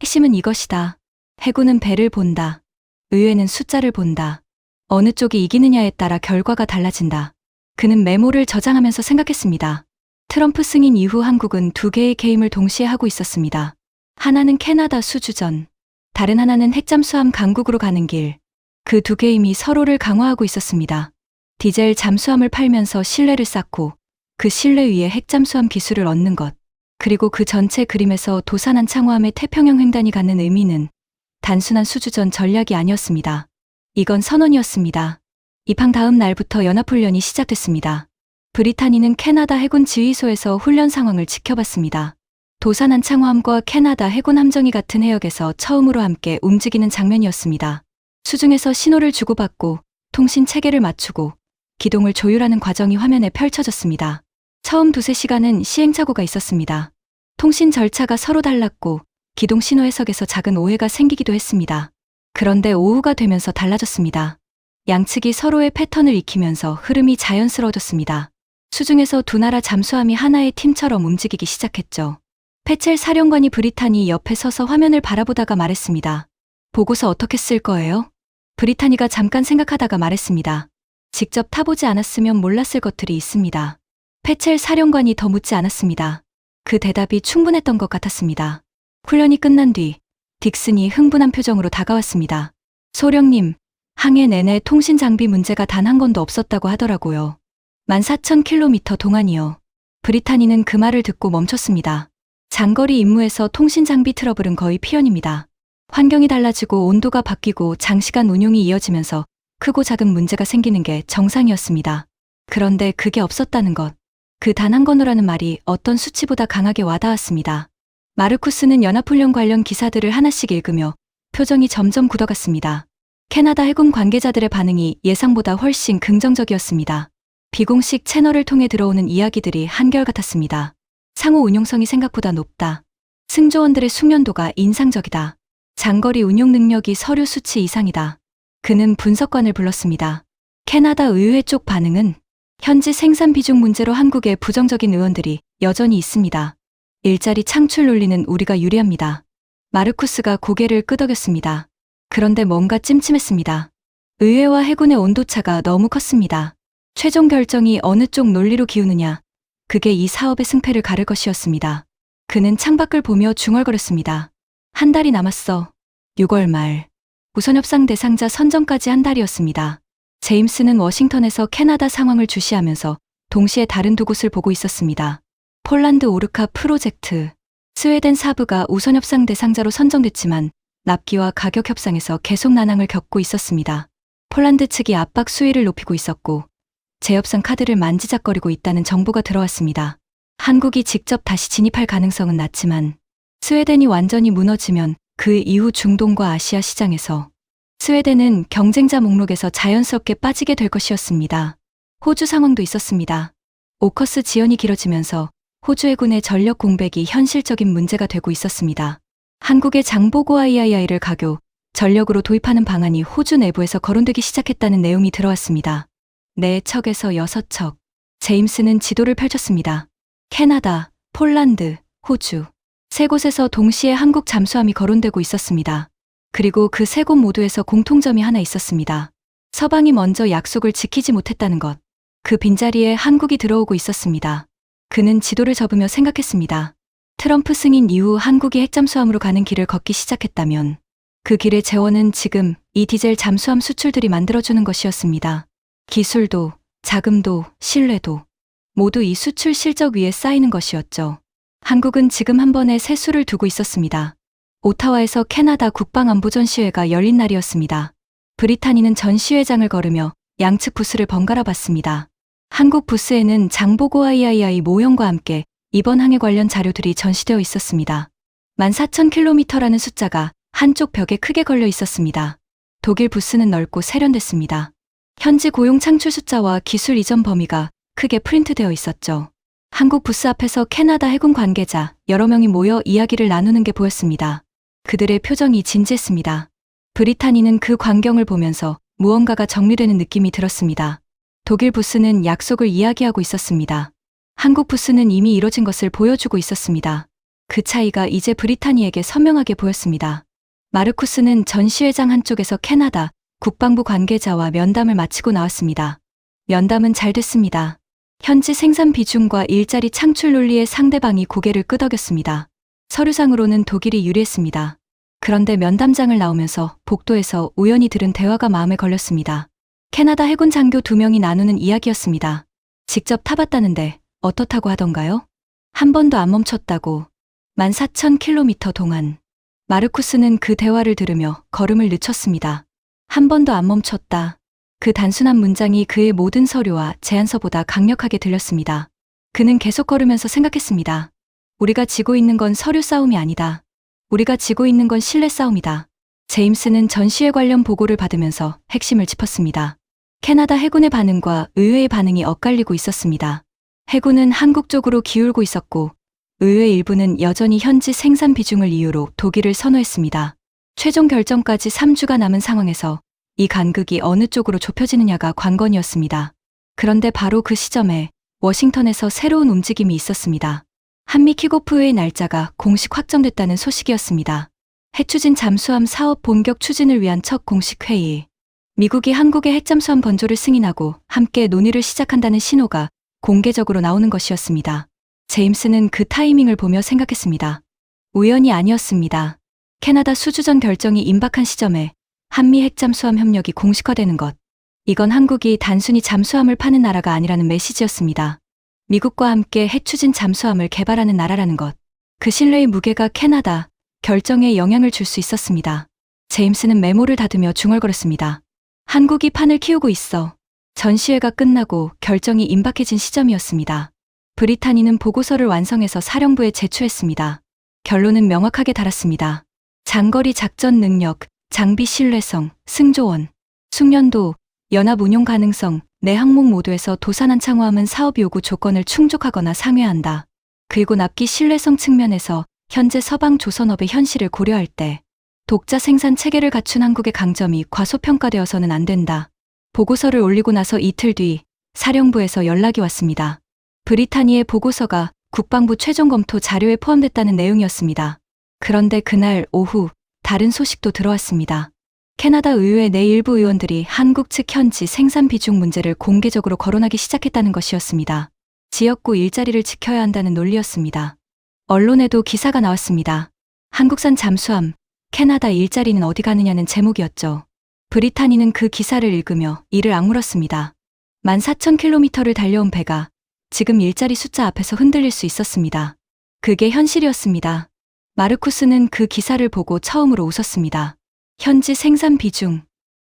E: 핵심은 이것이다. 해군은 배를 본다. 의회는 숫자를 본다. 어느 쪽이 이기느냐에 따라 결과가 달라진다. 그는 메모를 저장하면서 생각했습니다. 트럼프 승인 이후 한국은 두 개의 게임을 동시에 하고 있었습니다. 하나는 캐나다 수주전, 다른 하나는 핵잠수함 강국으로 가는 길. 그 두 게임이 서로를 강화하고 있었습니다. 디젤 잠수함을 팔면서 신뢰를 쌓고 그 신뢰 위에 핵잠수함 기술을 얻는 것. 그리고 그 전체 그림에서 도산한 창호함의 태평양 횡단이 갖는 의미는 단순한 수주전 전략이 아니었습니다. 이건 선언이었습니다. 입항 다음 날부터 연합훈련이 시작됐습니다. 브리타니는 캐나다 해군 지휘소에서 훈련 상황을 지켜봤습니다. 도산한 창호함과 캐나다 해군 함정이 같은 해역에서 처음으로 함께 움직이는 장면이었습니다. 수중에서 신호를 주고받고 통신 체계를 맞추고 기동을 조율하는 과정이 화면에 펼쳐졌습니다. 처음 두세 시간은 시행착오가 있었습니다. 통신 절차가 서로 달랐고 기동 신호 해석에서 작은 오해가 생기기도 했습니다. 그런데 오후가 되면서 달라졌습니다. 양측이 서로의 패턴을 익히면서 흐름이 자연스러워졌습니다. 수중에서 두 나라 잠수함이 하나의 팀처럼 움직이기 시작했죠. 패첼 사령관이 브리타니 옆에 서서 화면을 바라보다가 말했습니다. 보고서 어떻게 쓸 거예요? 브리타니가 잠깐 생각하다가 말했습니다. 직접 타보지 않았으면 몰랐을 것들이 있습니다. 패첼 사령관이 더 묻지 않았습니다. 그 대답이 충분했던 것 같았습니다. 훈련이 끝난 뒤 딕슨이 흥분한 표정으로 다가왔습니다. 소령님, 항해 내내 통신 장비 문제가 단 한 건도 없었다고 하더라고요. 14,000km 동안이요. 브리타니는 그 말을 듣고 멈췄습니다. 장거리 임무에서 통신 장비 트러블은 거의 필연입니다. 환경이 달라지고 온도가 바뀌고 장시간 운용이 이어지면서 크고 작은 문제가 생기는 게 정상이었습니다. 그런데 그게 없었다는 것. 그 단 한 건이라는 말이 어떤 수치보다 강하게 와닿았습니다. 마르쿠스는 연합훈련 관련 기사들을 하나씩 읽으며 표정이 점점 굳어갔습니다. 캐나다 해군 관계자들의 반응이 예상보다 훨씬 긍정적이었습니다. 비공식 채널을 통해 들어오는 이야기들이 한결같았습니다. 상호 운용성이 생각보다 높다. 승조원들의 숙련도가 인상적이다. 장거리 운용 능력이 서류 수치 이상이다. 그는 분석관을 불렀습니다. 캐나다 의회 쪽 반응은 현지 생산 비중 문제로 한국에 부정적인 의원들이 여전히 있습니다. 일자리 창출 논리는 우리가 유리합니다. 마르쿠스가 고개를 끄덕였습니다. 그런데 뭔가 찜찜했습니다. 의회와 해군의 온도차가 너무 컸습니다. 최종 결정이 어느 쪽 논리로 기우느냐, 그게 이 사업의 승패를 가를 것이었습니다. 그는 창밖을 보며 중얼거렸습니다. 한 달이 남았어. 6월 말. 우선협상 대상자 선정까지 한 달이었습니다. 제임스는 워싱턴에서 캐나다 상황을 주시하면서 동시에 다른 두 곳을 보고 있었습니다. 폴란드 오르카 프로젝트. 스웨덴 사부가 우선협상 대상자로 선정됐지만 납기와 가격 협상에서 계속 난항을 겪고 있었습니다. 폴란드 측이 압박 수위를 높이고 있었고 재협상 카드를 만지작거리고 있다는 정보가 들어왔습니다. 한국이 직접 다시 진입할 가능성은 낮지만 스웨덴이 완전히 무너지면 그 이후 중동과 아시아 시장에서 스웨덴은 경쟁자 목록에서 자연스럽게 빠지게 될 것이었습니다. 호주 상황도 있었습니다. 오커스 지연이 길어지면서 호주 해군의 전력 공백이 현실적인 문제가 되고 있었습니다. 한국의 장보고 III를 가교, 전력으로 도입하는 방안이 호주 내부에서 거론되기 시작했다는 내용이 들어왔습니다. 4척에서 6척. 제임스는 지도를 펼쳤습니다. 캐나다, 폴란드, 호주. 3곳에서 동시에 한국 잠수함이 거론되고 있었습니다. 그리고 그 3곳 모두에서 공통점이 하나 있었습니다. 서방이 먼저 약속을 지키지 못했다는 것. 그 빈자리에 한국이 들어오고 있었습니다. 그는 지도를 접으며 생각했습니다. 트럼프 승인 이후 한국이 핵잠수함으로 가는 길을 걷기 시작했다면 그 길의 재원은 지금 이 디젤 잠수함 수출들이 만들어주는 것이었습니다. 기술도, 자금도, 신뢰도 모두 이 수출 실적 위에 쌓이는 것이었죠. 한국은 지금 한 번에 세 수를 두고 있었습니다. 오타와에서 캐나다 국방안보전시회가 열린 날이었습니다. 브리타니는 전시회장을 걸으며 양측 부스를 번갈아 봤습니다. 한국 부스에는 장보고 III 모형과 함께 이번 항해 관련 자료들이 전시되어 있었습니다. 14,000km라는 숫자가 한쪽 벽에 크게 걸려 있었습니다. 독일 부스는 넓고 세련됐습니다. 현지 고용 창출 숫자와 기술 이전 범위가 크게 프린트되어 있었죠. 한국 부스 앞에서 캐나다 해군 관계자 여러 명이 모여 이야기를 나누는 게 보였습니다. 그들의 표정이 진지했습니다. 브리타니는 그 광경을 보면서 무언가가 정리되는 느낌이 들었습니다. 독일 부스는 약속을 이야기하고 있었습니다. 한국 부스는 이미 이뤄진 것을 보여주고 있었습니다. 그 차이가 이제 브리타니에게 선명하게 보였습니다. 마르쿠스는 전시회장 한쪽에서 캐나다 국방부 관계자와 면담을 마치고 나왔습니다. 면담은 잘 됐습니다. 현지 생산 비중과 일자리 창출 논리에 상대방이 고개를 끄덕였습니다. 서류상으로는 독일이 유리했습니다. 그런데 면담장을 나오면서 복도에서 우연히 들은 대화가 마음에 걸렸습니다. 캐나다 해군 장교 2명이 나누는 이야기였습니다. 직접 타봤다는데 어떻다고 하던가요? 한 번도 안 멈췄다고. 14,000km 동안. 마르쿠스는 그 대화를 들으며 걸음을 늦췄습니다. 한 번도 안 멈췄다. 그 단순한 문장이 그의 모든 서류와 제안서보다 강력하게 들렸습니다. 그는 계속 걸으면서 생각했습니다. 우리가 지고 있는 건 서류 싸움이 아니다. 우리가 지고 있는 건 신뢰 싸움이다. 제임스는 전시회 관련 보고를 받으면서 핵심을 짚었습니다. 캐나다 해군의 반응과 의회의 반응이 엇갈리고 있었습니다. 해군은 한국 쪽으로 기울고 있었고 의회 일부는 여전히 현지 생산 비중을 이유로 독일을 선호했습니다. 최종 결정까지 3주가 남은 상황에서 이 간극이 어느 쪽으로 좁혀지느냐가 관건이었습니다. 그런데 바로 그 시점에 워싱턴에서 새로운 움직임이 있었습니다. 한미 킥오프의 날짜가 공식 확정됐다는 소식이었습니다. 핵추진 잠수함 사업 본격 추진을 위한 첫 공식 회의. 미국이 한국의 핵잠수함 건조를 승인하고 함께 논의를 시작한다는 신호가 공개적으로 나오는 것이었습니다. 제임스는 그 타이밍을 보며 생각했습니다. 우연이 아니었습니다. 캐나다 수주전 결정이 임박한 시점에 한미 핵잠수함 협력이 공식화되는 것. 이건 한국이 단순히 잠수함을 파는 나라가 아니라는 메시지였습니다. 미국과 함께 핵추진 잠수함을 개발하는 나라라는 것. 그 신뢰의 무게가 캐나다 결정에 영향을 줄 수 있었습니다. 제임스는 메모를 다듬며 중얼거렸습니다. 한국이 판을 키우고 있어. 전시회가 끝나고 결정이 임박해진 시점이었습니다. 브리타니는 보고서를 완성해서 사령부에 제출했습니다. 결론은 명확하게 달았습니다. 장거리 작전 능력, 장비 신뢰성, 승조원, 숙련도, 연합 운용 가능성, 네 항목 모두에서 도산한 창호함은 사업 요구 조건을 충족하거나 상회한다. 그리고 납기 신뢰성 측면에서 현재 서방 조선업의 현실을 고려할 때 독자 생산 체계를 갖춘 한국의 강점이 과소평가되어서는 안 된다. 보고서를 올리고 나서 이틀 뒤 사령부에서 연락이 왔습니다. 브리타니의 보고서가 국방부 최종 검토 자료에 포함됐다는 내용이었습니다. 그런데 그날 오후 다른 소식도 들어왔습니다. 캐나다 의회 내 일부 의원들이 한국 측 현지 생산 비중 문제를 공개적으로 거론하기 시작했다는 것이었습니다. 지역구 일자리를 지켜야 한다는 논리였습니다. 언론에도 기사가 나왔습니다. 한국산 잠수함, 캐나다 일자리는 어디 가느냐는 제목이었죠. 브리타니는 그 기사를 읽으며 이를 악물었습니다. 14,000km를 달려온 배가 지금 일자리 숫자 앞에서 흔들릴 수 있었습니다. 그게 현실이었습니다. 마르쿠스는 그 기사를 보고 처음으로 웃었습니다. 현지 생산 비중.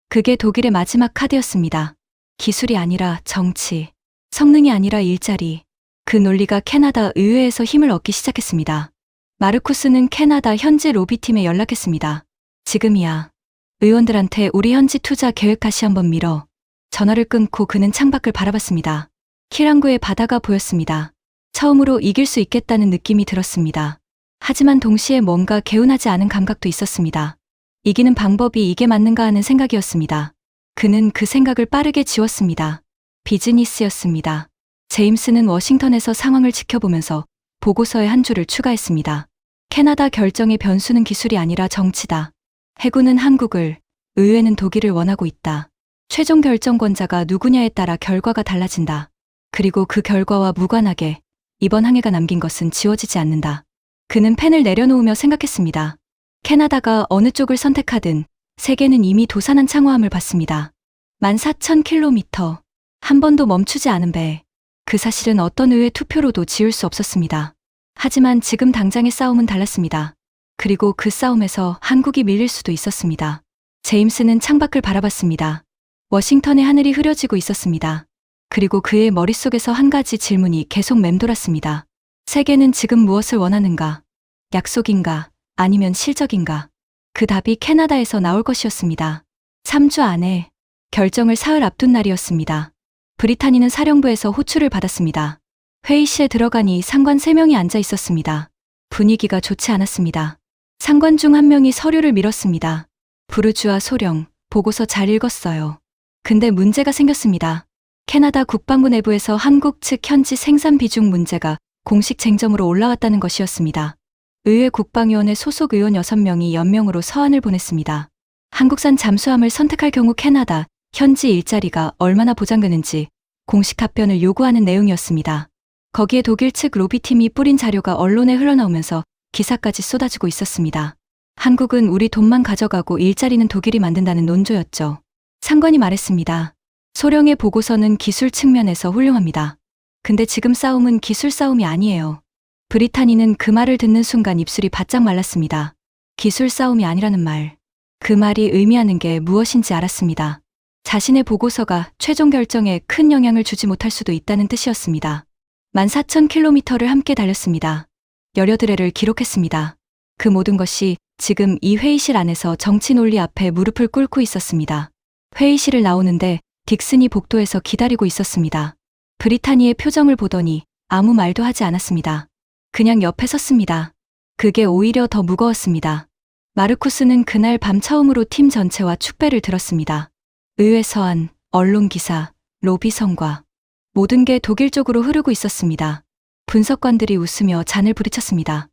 E: 그게 독일의 마지막 카드였습니다. 기술이 아니라 정치. 성능이 아니라 일자리. 그 논리가 캐나다 의회에서 힘을 얻기 시작했습니다. 마르쿠스는 캐나다 현지 로비팀에 연락했습니다. 지금이야. 의원들한테 우리 현지 투자 계획 다시 한번 밀어. 전화를 끊고 그는 창밖을 바라봤습니다. 키랑구의 바다가 보였습니다. 처음으로 이길 수 있겠다는 느낌이 들었습니다. 하지만 동시에 뭔가 개운하지 않은 감각도 있었습니다. 이기는 방법이 이게 맞는가 하는 생각이었습니다. 그는 그 생각을 빠르게 지웠습니다. 비즈니스였습니다. 제임스는 워싱턴에서 상황을 지켜보면서 보고서에 한 줄을 추가했습니다. 캐나다 결정의 변수는 기술이 아니라 정치다. 해군은 한국을, 의회는 독일을 원하고 있다. 최종 결정권자가 누구냐에 따라 결과가 달라진다. 그리고 그 결과와 무관하게 이번 항해가 남긴 것은 지워지지 않는다. 그는 펜을 내려놓으며 생각했습니다. 캐나다가 어느 쪽을 선택하든 세계는 이미 도산한 창호함을 봤습니다. 14,000km. 한 번도 멈추지 않은 배. 그 사실은 어떤 의회 투표로도 지울 수 없었습니다. 하지만 지금 당장의 싸움은 달랐습니다. 그리고 그 싸움에서 한국이 밀릴 수도 있었습니다. 제임스는 창밖을 바라봤습니다. 워싱턴의 하늘이 흐려지고 있었습니다. 그리고 그의 머릿속에서 한 가지 질문이 계속 맴돌았습니다. 세계는 지금 무엇을 원하는가? 약속인가? 아니면 실적인가? 그 답이 캐나다에서 나올 것이었습니다. 3주 안에 결정을 사흘 앞둔 날이었습니다. 브리타니는 사령부에서 호출을 받았습니다. 회의실에 들어가니 상관 3명이 앉아 있었습니다. 분위기가 좋지 않았습니다. 상관 중 한 명이 서류를 밀었습니다. 부르주아 소령, 보고서 잘 읽었어요. 근데 문제가 생겼습니다. 캐나다 국방부 내부에서 한국 측 현지 생산 비중 문제가 공식 쟁점으로 올라왔다는 것이었습니다. 의회 국방위원회 소속 의원 6명이 연명으로 서한을 보냈습니다. 한국산 잠수함을 선택할 경우 캐나다 현지 일자리가 얼마나 보장되는지 공식 답변을 요구하는 내용이었습니다. 거기에 독일 측 로비팀이 뿌린 자료가 언론에 흘러나오면서 기사까지 쏟아지고 있었습니다. 한국은 우리 돈만 가져가고 일자리는 독일이 만든다는 논조였죠. 상관이 말했습니다. 소령의 보고서는 기술 측면에서 훌륭합니다. 근데 지금 싸움은 기술 싸움이 아니에요. 브리타니는 그 말을 듣는 순간 입술이 바짝 말랐습니다. 기술 싸움이 아니라는 말. 그 말이 의미하는 게 무엇인지 알았습니다. 자신의 보고서가 최종 결정에 큰 영향을 주지 못할 수도 있다는 뜻이었습니다. 14,000km를 함께 달렸습니다. 여려드레를 기록했습니다. 그 모든 것이 지금 이 회의실 안에서 정치 논리 앞에 무릎을 꿇고 있었습니다. 회의실을 나오는데 딕슨이 복도에서 기다리고 있었습니다. 브리타니의 표정을 보더니 아무 말도 하지 않았습니다. 그냥 옆에 섰습니다. 그게 오히려 더 무거웠습니다. 마르쿠스는 그날 밤 처음으로 팀 전체와 축배를 들었습니다. 의회 서한, 언론 기사, 로비 성과. 모든 게 독일 쪽으로 흐르고 있었습니다. 분석관들이 웃으며 잔을 부리쳤습니다.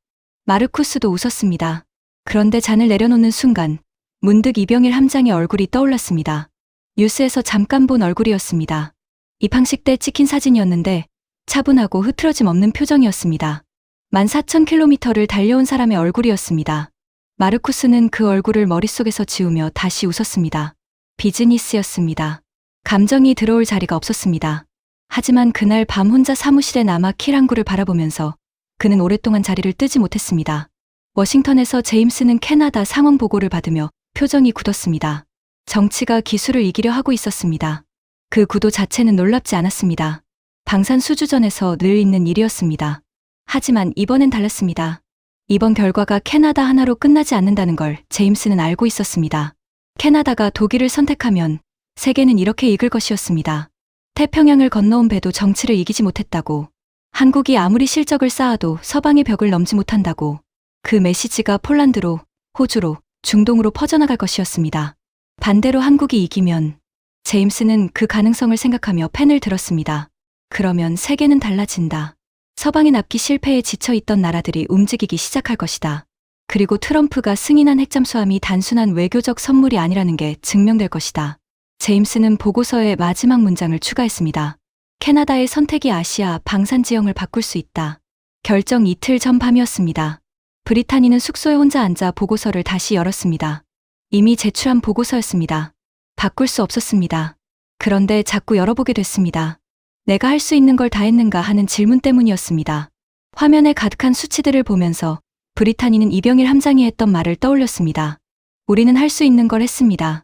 E: 마르쿠스도 웃었습니다. 그런데 잔을 내려놓는 순간 문득 이병일 함장의 얼굴이 떠올랐습니다. 뉴스에서 잠깐 본 얼굴이었습니다. 입항식 때 찍힌 사진이었는데 차분하고 흐트러짐 없는 표정이었습니다. 14,000km를 달려온 사람의 얼굴이었습니다. 마르쿠스는 그 얼굴을 머릿속에서 지우며 다시 웃었습니다. 비즈니스였습니다. 감정이 들어올 자리가 없었습니다. 하지만 그날 밤 혼자 사무실에 남아 키랑구를 바라보면서 그는 오랫동안 자리를 뜨지 못했습니다. 워싱턴에서 제임스는 캐나다 상황 보고를 받으며 표정이 굳었습니다. 정치가 기술을 이기려 하고 있었습니다. 그 구도 자체는 놀랍지 않았습니다. 방산 수주전에서 늘 있는 일이었습니다. 하지만 이번엔 달랐습니다. 이번 결과가 캐나다 하나로 끝나지 않는다는 걸 제임스는 알고 있었습니다. 캐나다가 독일을 선택하면 세계는 이렇게 익을 것이었습니다. 태평양을 건너온 배도 정치를 이기지 못했다고. 한국이 아무리 실적을 쌓아도 서방의 벽을 넘지 못한다고. 그 메시지가 폴란드로, 호주로, 중동으로 퍼져나갈 것이었습니다. 반대로 한국이 이기면 제임스는 그 가능성을 생각하며 펜을 들었습니다. 그러면 세계는 달라진다. 서방의 납기 실패에 지쳐있던 나라들이 움직이기 시작할 것이다. 그리고 트럼프가 승인한 핵잠수함이 단순한 외교적 선물이 아니라는 게 증명될 것이다. 제임스는 보고서의 마지막 문장을 추가했습니다. 캐나다의 선택이 아시아 방산 지형을 바꿀 수 있다. 결정 이틀 전 밤이었습니다. 브리타니는 숙소에 혼자 앉아 보고서를 다시 열었습니다. 이미 제출한 보고서였습니다. 바꿀 수 없었습니다. 그런데 자꾸 열어보게 됐습니다. 내가 할 수 있는 걸 다 했는가 하는 질문 때문이었습니다. 화면에 가득한 수치들을 보면서 브리타니는 이병일 함장이 했던 말을 떠올렸습니다. 우리는 할 수 있는 걸 했습니다.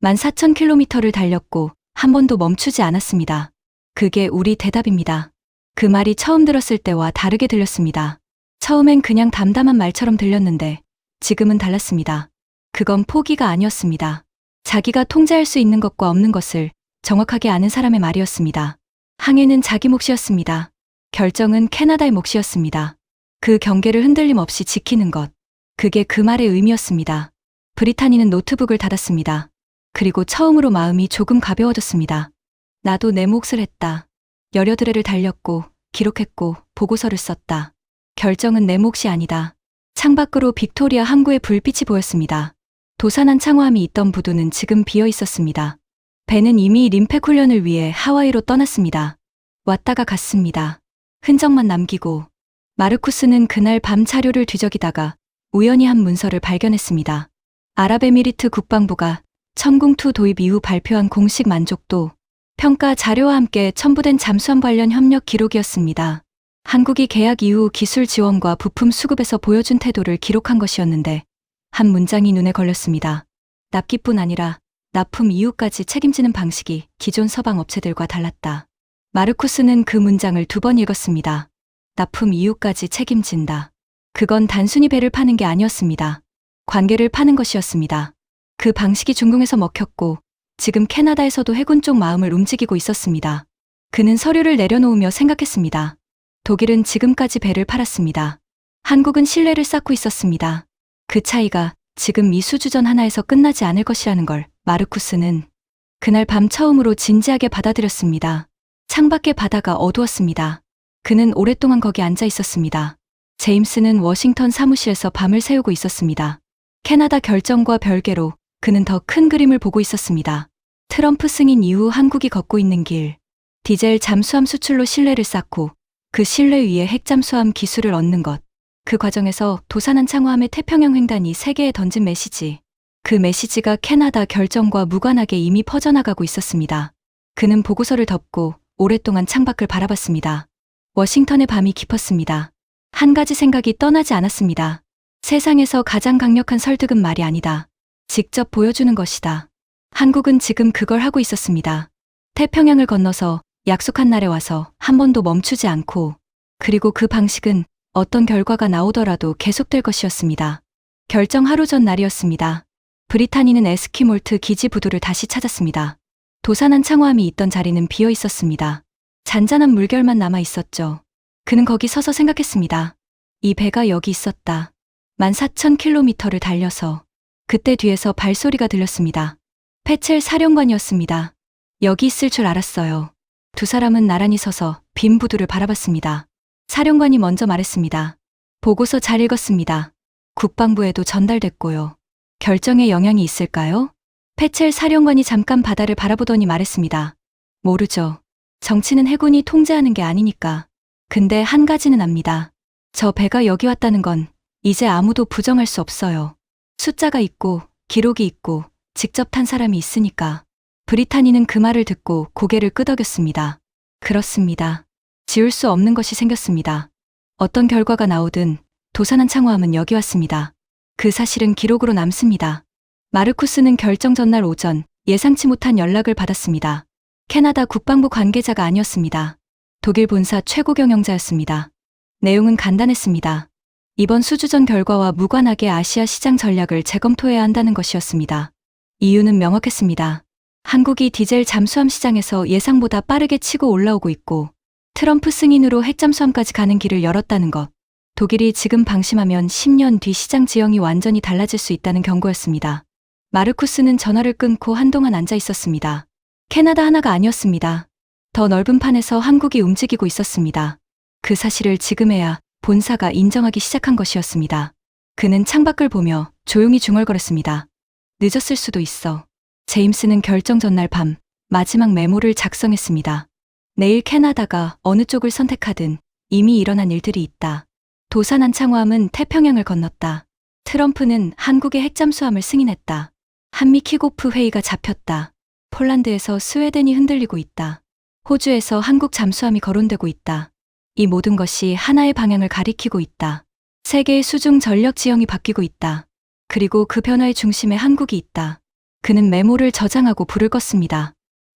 E: 14,000km를 달렸고 한 번도 멈추지 않았습니다. 그게 우리 대답입니다. 그 말이 처음 들었을 때와 다르게 들렸습니다. 처음엔 그냥 담담한 말처럼 들렸는데 지금은 달랐습니다. 그건 포기가 아니었습니다. 자기가 통제할 수 있는 것과 없는 것을 정확하게 아는 사람의 말이었습니다. 항해는 자기 몫이었습니다. 결정은 캐나다의 몫이었습니다. 그 경계를 흔들림 없이 지키는 것. 그게 그 말의 의미였습니다. 브리타니는 노트북을 닫았습니다. 그리고 처음으로 마음이 조금 가벼워졌습니다. 나도 내 몫을 했다. 여러 드레를 달렸고, 기록했고, 보고서를 썼다. 결정은 내 몫이 아니다. 창밖으로 빅토리아 항구의 불빛이 보였습니다. 도산한 창호함이 있던 부두는 지금 비어 있었습니다. 배는 이미 림팩 훈련을 위해 하와이로 떠났습니다. 왔다가 갔습니다. 흔적만 남기고. 마르쿠스는 그날 밤 자료를 뒤적이다가 우연히 한 문서를 발견했습니다. 아랍에미리트 국방부가 천궁2 도입 이후 발표한 공식 만족도 평가 자료와 함께 첨부된 잠수함 관련 협력 기록이었습니다. 한국이 계약 이후 기술 지원과 부품 수급에서 보여준 태도를 기록한 것이었는데 한 문장이 눈에 걸렸습니다. 납기뿐 아니라 납품 이후까지 책임지는 방식이 기존 서방 업체들과 달랐다. 마르쿠스는 그 문장을 2번 읽었습니다. 납품 이후까지 책임진다. 그건 단순히 배를 파는 게 아니었습니다. 관계를 파는 것이었습니다. 그 방식이 중공에서 먹혔고 지금 캐나다에서도 해군 쪽 마음을 움직이고 있었습니다. 그는 서류를 내려놓으며 생각했습니다. 독일은 지금까지 배를 팔았습니다. 한국은 신뢰를 쌓고 있었습니다. 그 차이가 지금 이 수주전 하나에서 끝나지 않을 것이라는 걸 마르쿠스는 그날 밤 처음으로 진지하게 받아들였습니다. 창밖의 바다가 어두웠습니다. 그는 오랫동안 거기 앉아 있었습니다. 제임스는 워싱턴 사무실에서 밤을 새우고 있었습니다. 캐나다 결정과 별개로 그는 더 큰 그림을 보고 있었습니다. 트럼프 승인 이후 한국이 걷고 있는 길, 디젤 잠수함 수출로 신뢰를 쌓고 그 신뢰 위에 핵잠수함 기술을 얻는 것, 그 과정에서 도산한 창호함의 태평양 횡단이 세계에 던진 메시지, 그 메시지가 캐나다 결정과 무관하게 이미 퍼져나가고 있었습니다. 그는 보고서를 덮고 오랫동안 창밖을 바라봤습니다. 워싱턴의 밤이 깊었습니다. 한 가지 생각이 떠나지 않았습니다. 세상에서 가장 강력한 설득은 말이 아니다. 직접 보여주는 것이다. 한국은 지금 그걸 하고 있었습니다. 태평양을 건너서 약속한 날에 와서 한 번도 멈추지 않고, 그리고 그 방식은 어떤 결과가 나오더라도 계속될 것이었습니다. 결정 하루 전 날이었습니다. 브리타니는 에스키몰트 기지 부두를 다시 찾았습니다. 도산한 창호함이 있던 자리는 비어 있었습니다. 잔잔한 물결만 남아 있었죠. 그는 거기 서서 생각했습니다. 이 배가 여기 있었다. 14,000km를 달려서. 그때 뒤에서 발소리가 들렸습니다. 패첼 사령관이었습니다. 여기 있을 줄 알았어요. 두 사람은 나란히 서서 빈 부두를 바라봤습니다. 사령관이 먼저 말했습니다. 보고서 잘 읽었습니다. 국방부에도 전달됐고요. 결정에 영향이 있을까요? 패첼 사령관이 잠깐 바다를 바라보더니 말했습니다. 모르죠. 정치는 해군이 통제하는 게 아니니까. 근데 한 가지는 압니다. 저 배가 여기 왔다는 건 이제 아무도 부정할 수 없어요. 숫자가 있고 기록이 있고 직접 탄 사람이 있으니까. 브리타니는 그 말을 듣고 고개를 끄덕였습니다. 그렇습니다. 지울 수 없는 것이 생겼습니다. 어떤 결과가 나오든 도산한 창호함은 여기 왔습니다. 그 사실은 기록으로 남습니다. 마르쿠스는 결정 전날 오전 예상치 못한 연락을 받았습니다. 캐나다 국방부 관계자가 아니었습니다. 독일 본사 최고 경영자였습니다. 내용은 간단했습니다. 이번 수주전 결과와 무관하게 아시아 시장 전략을 재검토해야 한다는 것이었습니다. 이유는 명확했습니다. 한국이 디젤 잠수함 시장에서 예상보다 빠르게 치고 올라오고 있고 트럼프 승인으로 핵잠수함까지 가는 길을 열었다는 것. 독일이 지금 방심하면 10년 뒤 시장 지형이 완전히 달라질 수 있다는 경고였습니다. 마르쿠스는 전화를 끊고 한동안 앉아 있었습니다. 캐나다 하나가 아니었습니다. 더 넓은 판에서 한국이 움직이고 있었습니다. 그 사실을 지금에야 본사가 인정하기 시작한 것이었습니다. 그는 창밖을 보며 조용히 중얼거렸습니다. 늦었을 수도 있어. 제임스는 결정 전날 밤 마지막 메모를 작성했습니다. 내일 캐나다가 어느 쪽을 선택하든 이미 일어난 일들이 있다. 도산한 창호함은 태평양을 건넜다. 트럼프는 한국의 핵잠수함을 승인했다. 한미 킥오프 회의가 잡혔다. 폴란드에서 스웨덴이 흔들리고 있다. 호주에서 한국 잠수함이 거론되고 있다. 이 모든 것이 하나의 방향을 가리키고 있다. 세계의 수중 전력 지형이 바뀌고 있다. 그리고 그 변화의 중심에 한국이 있다. 그는 메모를 저장하고 불을 껐습니다.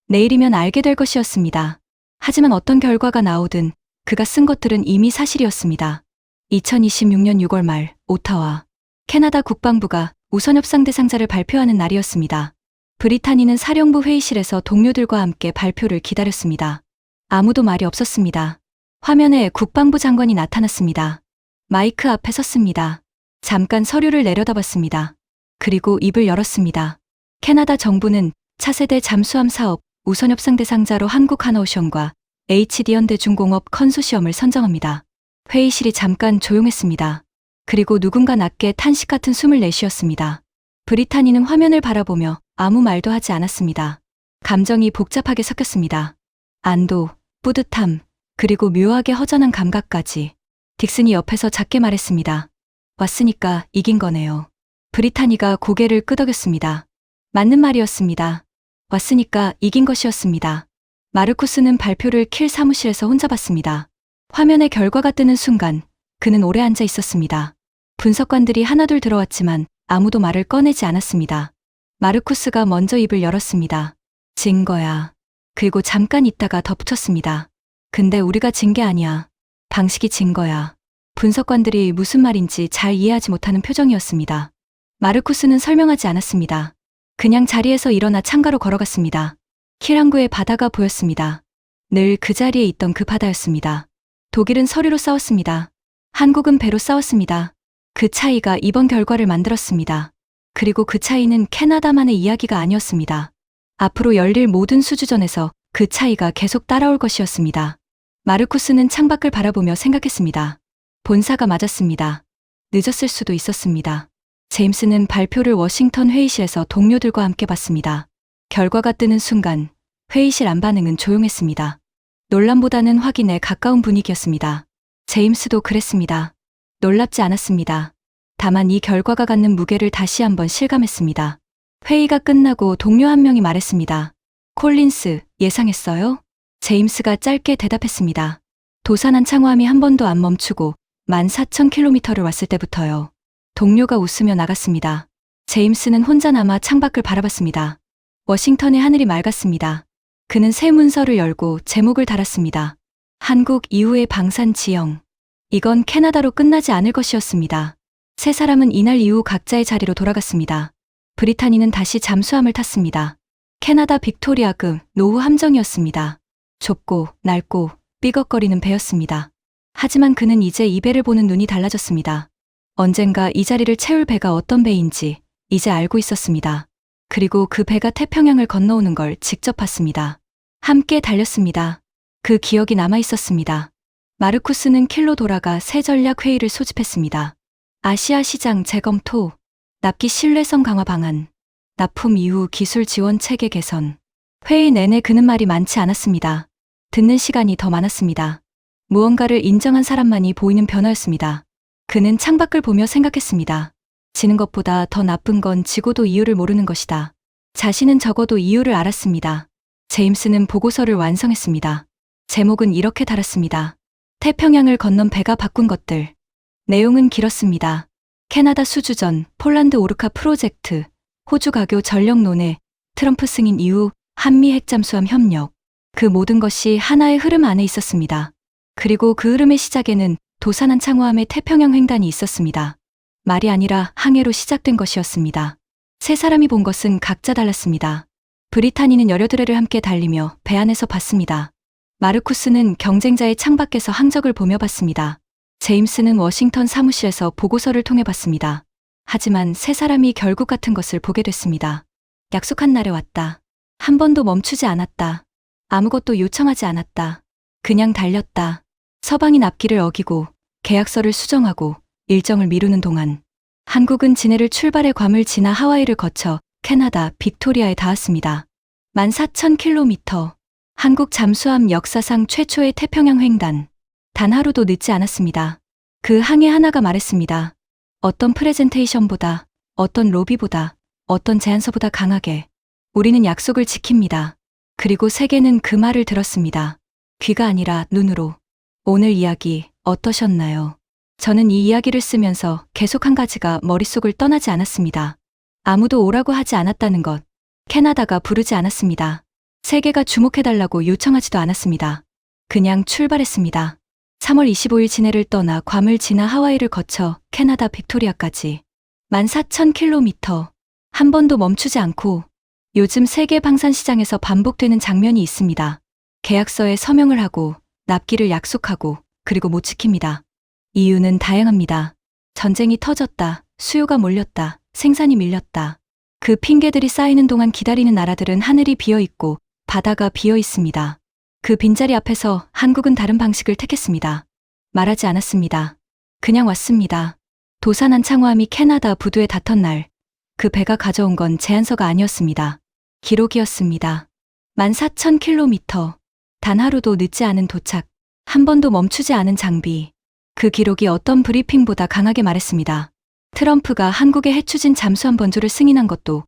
E: 내일이면 알게 될 것이었습니다. 하지만 어떤 결과가 나오든 그가 쓴 것들은 이미 사실이었습니다. 2026년 6월 말 오타와 캐나다 국방부가 우선 협상 대상자를 발표하는 날이었습니다. 브리타니는 사령부 회의실에서 동료들과 함께 발표를 기다렸습니다. 아무도 말이 없었습니다. 화면에 국방부 장관이 나타났습니다. 마이크 앞에 섰습니다. 잠깐 서류를 내려다봤습니다. 그리고 입을 열었습니다. 캐나다 정부는 차세대 잠수함 사업 우선 협상 대상자로 한국하나오션과 HD현대중공업 컨소시엄을 선정합니다. 회의실이 잠깐 조용했습니다. 그리고 누군가 낮게 탄식 같은 숨을 내쉬었습니다. 브리타니는 화면을 바라보며 아무 말도 하지 않았습니다. 감정이 복잡하게 섞였습니다. 안도, 뿌듯함, 그리고 묘하게 허전한 감각까지. 딕슨이 옆에서 작게 말했습니다. 왔으니까 이긴 거네요. 브리타니가 고개를 끄덕였습니다. 맞는 말이었습니다. 왔으니까 이긴 것이었습니다. 마르쿠스는 발표를 킬 사무실에서 혼자 봤습니다. 화면에 결과가 뜨는 순간 그는 오래 앉아 있었습니다. 분석관들이 하나둘 들어왔지만 아무도 말을 꺼내지 않았습니다. 마르쿠스가 먼저 입을 열었습니다. 진 거야. 그리고 잠깐 있다가 덧붙였습니다. 근데 우리가 진 게 아니야. 방식이 진 거야. 분석관들이 무슨 말인지 잘 이해하지 못하는 표정이었습니다. 마르쿠스는 설명하지 않았습니다. 그냥 자리에서 일어나 창가로 걸어갔습니다. 킬항구의 바다가 보였습니다. 늘 그 자리에 있던 그 바다였습니다. 독일은 서류로 싸웠습니다. 한국은 배로 싸웠습니다. 그 차이가 이번 결과를 만들었습니다. 그리고 그 차이는 캐나다만의 이야기가 아니었습니다. 앞으로 열릴 모든 수주전에서 그 차이가 계속 따라올 것이었습니다. 마르쿠스는 창밖을 바라보며 생각했습니다. 본사가 맞았습니다. 늦었을 수도 있었습니다. 제임스는 발표를 워싱턴 회의실에서 동료들과 함께 봤습니다. 결과가 뜨는 순간 회의실 안반응은 조용했습니다. 논란보다는 확인에 가까운 분위기였습니다. 제임스도 그랬습니다. 놀랍지 않았습니다. 다만 이 결과가 갖는 무게를 다시 한번 실감했습니다. 회의가 끝나고 동료 한 명이 말했습니다. 콜린스, 예상했어요? 제임스가 짧게 대답했습니다. 도산한 창호함이 한 번도 안 멈추고 14,000km를 왔을 때부터요. 동료가 웃으며 나갔습니다. 제임스는 혼자 남아 창밖을 바라봤습니다. 워싱턴의 하늘이 맑았습니다. 그는 새 문서를 열고 제목을 달았습니다. 한국 이후의 방산 지형. 이건 캐나다로 끝나지 않을 것이었습니다. 세 사람은 이날 이후 각자의 자리로 돌아갔습니다. 브리타니는 다시 잠수함을 탔습니다. 캐나다 빅토리아급 노후 함정이었습니다. 좁고 낡고 삐걱거리는 배였습니다. 하지만 그는 이제 이 배를 보는 눈이 달라졌습니다. 언젠가 이 자리를 채울 배가 어떤 배인지 이제 알고 있었습니다. 그리고 그 배가 태평양을 건너오는 걸 직접 봤습니다. 함께 달렸습니다. 그 기억이 남아 있었습니다. 마르쿠스는 킬로 돌아가 새 전략 회의를 소집했습니다. 아시아 시장 재검토, 납기 신뢰성 강화 방안, 납품 이후 기술 지원 체계 개선. 회의 내내 그는 말이 많지 않았습니다. 듣는 시간이 더 많았습니다. 무언가를 인정한 사람만이 보이는 변화였습니다. 그는 창밖을 보며 생각했습니다. 지는 것보다 더 나쁜 건 지고도 이유를 모르는 것이다. 자신은 적어도 이유를 알았습니다. 제임스는 보고서를 완성했습니다. 제목은 이렇게 달았습니다. 태평양을 건넌 배가 바꾼 것들. 내용은 길었습니다. 캐나다 수주전, 폴란드 오르카 프로젝트, 호주 가교 전력 논의, 트럼프 승인 이후 한미 핵잠수함 협력. 그 모든 것이 하나의 흐름 안에 있었습니다. 그리고 그 흐름의 시작에는 도산한 창호함의 태평양 횡단이 있었습니다. 말이 아니라 항해로 시작된 것이었습니다. 세 사람이 본 것은 각자 달랐습니다. 브리타니는 여러 드레를 함께 달리며 배 안에서 봤습니다. 마르쿠스는 경쟁자의 창밖에서 항적을 보며 봤습니다. 제임스는 워싱턴 사무실에서 보고서를 통해 봤습니다. 하지만 세 사람이 결국 같은 것을 보게 됐습니다. 약속한 날에 왔다. 한 번도 멈추지 않았다. 아무것도 요청하지 않았다. 그냥 달렸다. 서방이 납기를 어기고 계약서를 수정하고 일정을 미루는 동안 한국은 진해를 출발해 괌을 지나 하와이를 거쳐 캐나다 빅토리아에 닿았습니다. 14,000km. 한국 잠수함 역사상 최초의 태평양 횡단. 단 하루도 늦지 않았습니다. 그 항해 하나가 말했습니다. 어떤 프레젠테이션보다, 어떤 로비보다, 어떤 제안서보다 강하게 우리는 약속을 지킵니다. 그리고 세계는 그 말을 들었습니다. 귀가 아니라 눈으로. 오늘 이야기 어떠셨나요? 저는 이 이야기를 쓰면서 계속 한 가지가 머릿속을 떠나지 않았습니다. 아무도 오라고 하지 않았다는 것. 캐나다가 부르지 않았습니다. 세계가 주목해달라고 요청하지도 않았습니다. 그냥 출발했습니다. 3월 25일 진해를 떠나 괌을 지나 하와이를 거쳐 캐나다 빅토리아까지 14,000km. 한 번도 멈추지 않고 요즘 세계 방산 시장에서 반복되는 장면이 있습니다. 계약서에 서명을 하고 납기를 약속하고 그리고 못 지킵니다. 이유는 다양합니다. 전쟁이 터졌다, 수요가 몰렸다, 생산이 밀렸다. 그 핑계들이 쌓이는 동안 기다리는 나라들은 하늘이 비어 있고 바다가 비어 있습니다. 그 빈자리 앞에서 한국은 다른 방식을 택했습니다. 말하지 않았습니다. 그냥 왔습니다. 도산한 창호함이 캐나다 부두에 닿던 날, 그 배가 가져온 건 제안서가 아니었습니다. 기록이었습니다. 14,000km. 단 하루도 늦지 않은 도착. 한 번도 멈추지 않은 장비. 그 기록이 어떤 브리핑보다 강하게 말했습니다. 트럼프가 한국의 해추진 잠수함 번조를 승인한 것도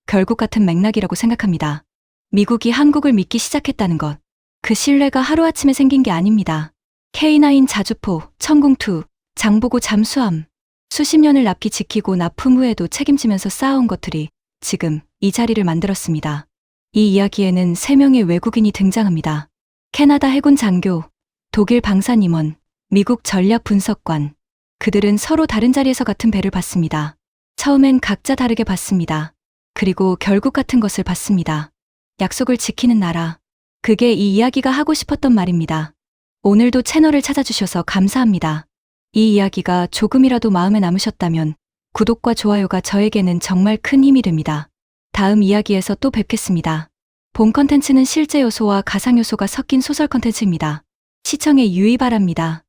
E: 결국 같은 맥락이라고 생각합니다. 미국이 한국을 믿기 시작했다는 것. 그 신뢰가 하루아침에 생긴 게 아닙니다. K9 자주포, 천궁2, 장보고 잠수함. 수십 년을 납기 지키고 납품 후에도 책임지면서 쌓아온 것들이 지금 이 자리를 만들었습니다. 이 이야기에는 3명의 외국인이 등장합니다. 캐나다 해군 장교, 독일 방산 임원, 미국 전략 분석관. 그들은 서로 다른 자리에서 같은 배를 봤습니다. 처음엔 각자 다르게 봤습니다. 그리고 결국 같은 것을 봤습니다. 약속을 지키는 나라. 그게 이 이야기가 하고 싶었던 말입니다. 오늘도 채널을 찾아주셔서 감사합니다. 이 이야기가 조금이라도 마음에 남으셨다면 구독과 좋아요가 저에게는 정말 큰 힘이 됩니다. 다음 이야기에서 또 뵙겠습니다. 본 컨텐츠는 실제 요소와 가상 요소가 섞인 소설 컨텐츠입니다. 시청에 유의 바랍니다.